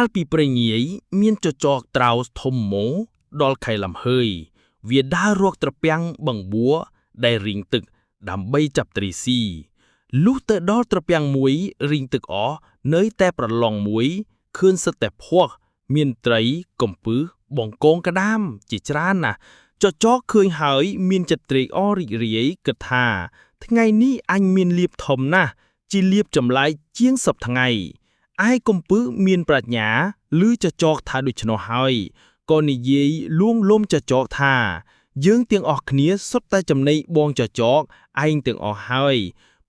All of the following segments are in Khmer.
លពីព្រៃងាយមានចចកត្រោសធំម៉ូដល់ខៃលំហើយ វាដើររកត្រពាំងបង្បួដែលរីងទឹកដើម្បីចាប់ត្រីស៊ីលុះទៅដល់ត្រពាំងមួយរីងទឹកអស់នៅតែប្រឡងមួយឃើញសិតតែភ័កមានត្រីកំពឹសបងកងក្តាមជាច្រើនណាស់ចចកឃើញហើយមានចិត្តត្រេកអររីករាយគិតថាថ្ងៃនេះអញមានលៀបធំណាស់ជាលៀបចម្លែកជាង10ថ្ងៃឯកំពឹសមានប្រាជ្ញាឮចចកថាដូច្នោះហើយក៏និយាយលួងលោមចចកថាយើងទាំងអស់គ្នាសុទ្ធតែចំណេញបងចចកឯងទាំងអស់ហើយ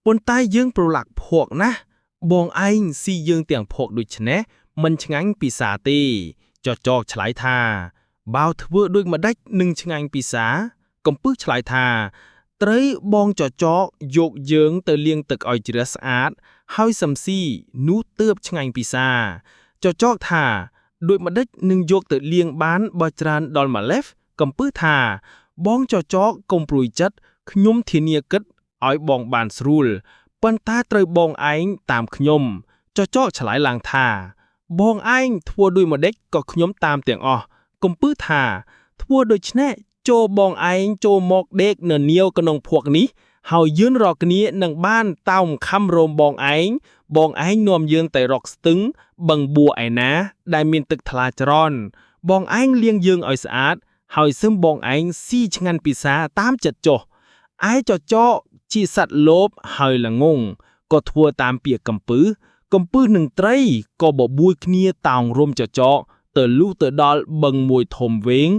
ប៉ុន្តែយើងប្រឡាក់ភក់ណាស់បងឯងស៊ីយើងទាំងភក់ដូច្នេះមិនឆ្ងាញ់ពិសាទេចចកឆ្លើយថាបើធ្វើដូចម្ដេចនឹងឆ្ងាញ់ពិសាកំពឹសឆ្លើយថាត្រូវបងចចកយកយើងទៅលាងទឹកឲ្យជ្រះស្អាតហើយសំស៊ីនោះទើបឆ្ងាញ់ពិសាចចកថាដូចម្ដេចនឹងយកទៅលាងបានបើច្រើនដល់ម៉ាឡេះកំពឹសថាបងចចកកុំព្រួយចិត្តខ្ញុំធានាគិតឲ្យបងបានស្រួលប៉ុន្តែត្រូវបងឯងតាមខ្ញុំចចកឆ្លើយឡើងថាបងឯងធ្វើដូចម្ដេចក៏ខ្ញុំតាមទាំងអស់កំពឹសថាធ្វើដូច្នេះចូលបងឯងចូលមកដេកនៅនាវក្នុងភក់នេះហើយយើងរកគ្នានឹងបានតោមខំរោមបងឯងនាំយើងទៅរកស្ទឹងបឹងបួឯណាដែលមានទឹកថ្លាច្រន់បងឯងលាងយើងឲ្យស្អាតហើយសឹមបងឯងស៊ីឆ្ងាញ់ពិសាតាមចិត្តចុះឯចចកជាសត្វលោភហើយល្ងងក៏ធ្វើតាមពាក្យកំពឹសនឹងត្រីក៏បបួលគ្នាតោងរំចចកទៅលុះទៅដល់បឹងមួយធំវែង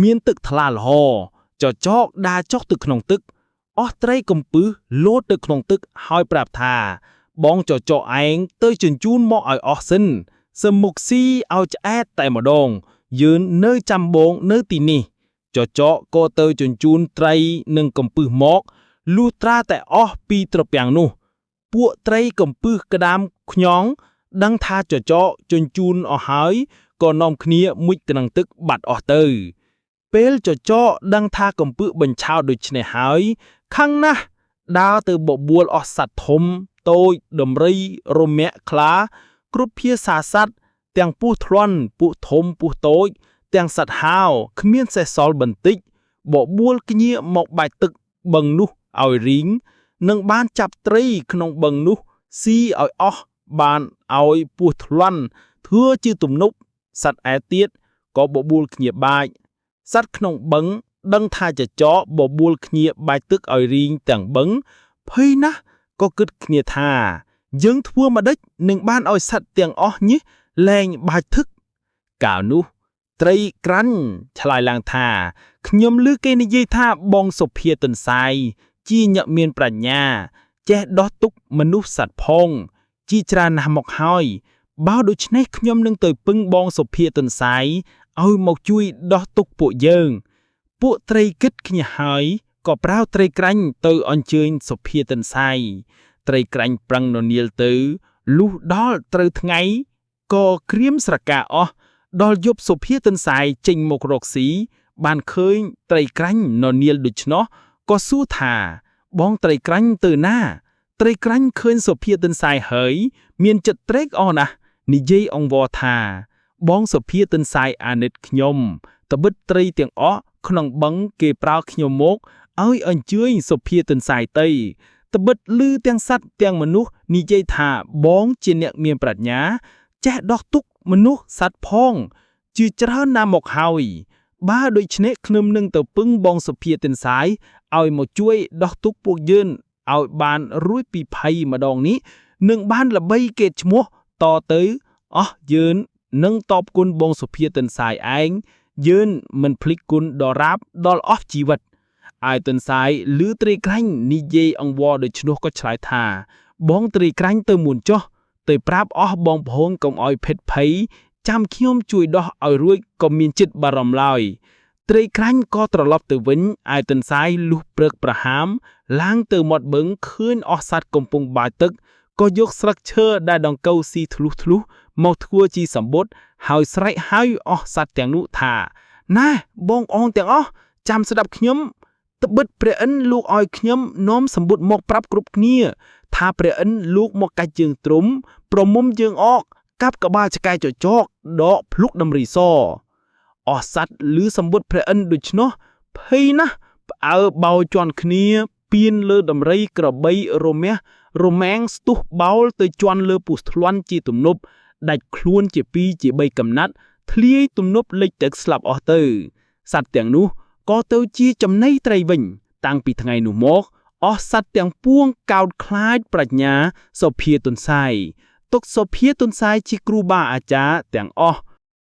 មានទឹកថ្លាល្អចចកដើរចុះទៅក្នុងទឹកអស់ត្រីកំពឹសលោតទៅក្នុងទឹកហើយប្រាប់ថាបងចចកឯងទៅជញ្ជូនមកឲ្យអស់សិនសឹមមុខស៊ីឲ្យឆ្អែតតែម្ដងយើងនៅចាំបងនៅទីនេះចចកក៏ទៅជញ្ជូនត្រីនិងកំពឹសមកលុះត្រាតែអស់ពីត្រពាំងនោះពួកត្រីកំពឹសក្តាមខ្ញងដឹងថាចចកជញ្ជូនអស់ហើយក៏នាំគ្នាមុជទៅនឹងទឹកបាត់អស់ទៅពេលចចកដឹងថាកំពឹសបញ្ឆោតដូច្នេះហើយខឹងណាស់ដើរទៅបបួលអស់សត្វធំតូចដំរីរមាក់ខ្លាគ្រប់ភាសាសត្វទាំងពស់ធ្លន់ពស់ធំពស់តូចទាំងសត្វហាវគ្មានសេះសល់បន្តិចបបួលគ្នាមកបាច់ទឹកបឹងនោះឲ្យរីងនឹងបានចាប់ត្រីក្នុងបឹងនោះស៊ីឲ្យអស់បានឲ្យពស់ធ្លន់ធ្វើជាទំនប់សត្វឯទៀតក៏បបួលគ្នាបាចសត្វក្នុងបឹងដឹងថាចចកបបួលគ្នាបាច់ទឹកឲ្យរីងទាំងបឹងភ័យណាស់ក៏គិតគ្នាថាយើងធ្វើម្ដេចនឹងបានឲ្យសត្វទាំងអស់នេះលែងបាច់ទឹកកាលនោះត្រីក្រាន់ឆ្លើយឡើងថាខ្ញុំឮគេនិយាយថាបងសុភាទន្សាយជាអ្នកមានប្រាជ្ញាចេះដោះទុកមនុស្សសត្វផងជាច្រើនណាស់មកហើយបើដូច្នេះខ្ញុំនឹងទៅពឹងបងសុភាទន្សាយឲ្យមកជួយដោះទុកពួកយើងពួកត្រីគិតគ្នាហើយក៏ប្រើត្រីក្រាញ់ទៅអញ្ជើញសុភាទន្សាយត្រីក្រាញ់ប្រឹងននៀលទៅលុះដល់ត្រូវថ្ងៃក៏ក្រៀមស្រកាអស់ដល់យប់សុភាទន្សាយចេញមករកស៊ីបានឃើញត្រីក្រាញ់ននៀលដូច្នោះក៏សួរថាបងត្រីក្រាញ់ទៅណាត្រីក្រាញ់ឃើញសុភាទន្សាយហើយមានចិត្តត្រេកអរណាស់និយាយអង្វរថាបងសុភាទន្សាយអាណិតខ្ញុំត្បិតត្រីទាំងអស់ក្នុងបឹងគេប្រើខ្ញុំមកឲ្យអញ្ជើញសុភាទន្សាយទៅត្បិតឮទាំងសត្វទាំងមនុស្សនិយាយថាបងជាអ្នកមានប្រាជ្ញាចេះដោះទុកមនុស្សសត្វផងជាច្រើនណាស់មកហើយបើដូច្នេះខ្ញុំនឹងទៅពឹងបងសុភាទន្សាយឲ្យមកជួយដោះទុកពួកយើងឲ្យបានរួចពីភ័យម្ដងនេះនឹងបានល្បីកេរ្តិ៍ឈ្មោះតទៅអស់យើងនឹងតបគុណបងសុភាទន្សាយឯងយើងមិនភ្លេចគុណដល់រាបដល់អស់ជីវិតឯទន្សាយឮត្រីក្រាញ់និយាយអង្វរដូច្នោះក៏ឆ្លើយថាបងត្រីក្រាញ់ទៅមុនចុះទៅប្រាប់អស់បងប្អូនកុំឲ្យភេទភ័យចាំខ្ញុំជួយដោះឲ្យរួចក៏មានចិត្តបារម្ភឡើយត្រីក្រាញ់ក៏ត្រឡប់ទៅវិញឯទន្សាយលុះព្រឹកប្រហាមឡើងទៅមាត់បឹងឃើញអស់សត្វកំពុងបាចទឹកក៏យកស្លឹកឈើដែលដង្កូវស៊ីធ្លុះមកធ្វើជាសម្បុត្រហើយស្រែកហៅអស់សត្វទាំងនោះថាណែបងអងទាំងអស់ចាំស្ដាប់ខ្ញុំត្បិតព្រះឥន្ទលោកឲ្យខ្ញុំនាំសម្បុត្រមកប្រាប់គ្រប់គ្នាថាព្រះឥន្ទលោកមកកាច់ជើងទ្រង់ប្រមុំយើងអក កាប់ក្បាលឆ្កែចចកដកភ្លុកដំរីសអស់សัตว์ឬសម្បត្តិព្រះឥន្ទដូច្នោះភ័យណាស់ផ្អើបោជន់គ្នាពៀនលើដំរីក្របីរមាស់រមាំងស្ទុះបោលទៅជន់លើពុះធ្លាន់ជាទំនប់ដាច់ខ្លួនជា2ជា3កំណាត់ធ្លាយទំនប់លិចទឹកស្លាប់អស់ទៅសត្វទាំងនោះក៏ទៅជាចំណីត្រីវិញតាំងពីថ្ងៃនោះមកអស់សត្វទាំងពួងកោតខ្លាចប្រាជ្ញាសុភាទុនសាយទុកសុភាទុនសាយជាគ្រូបាអាចារ្យទាំងអស់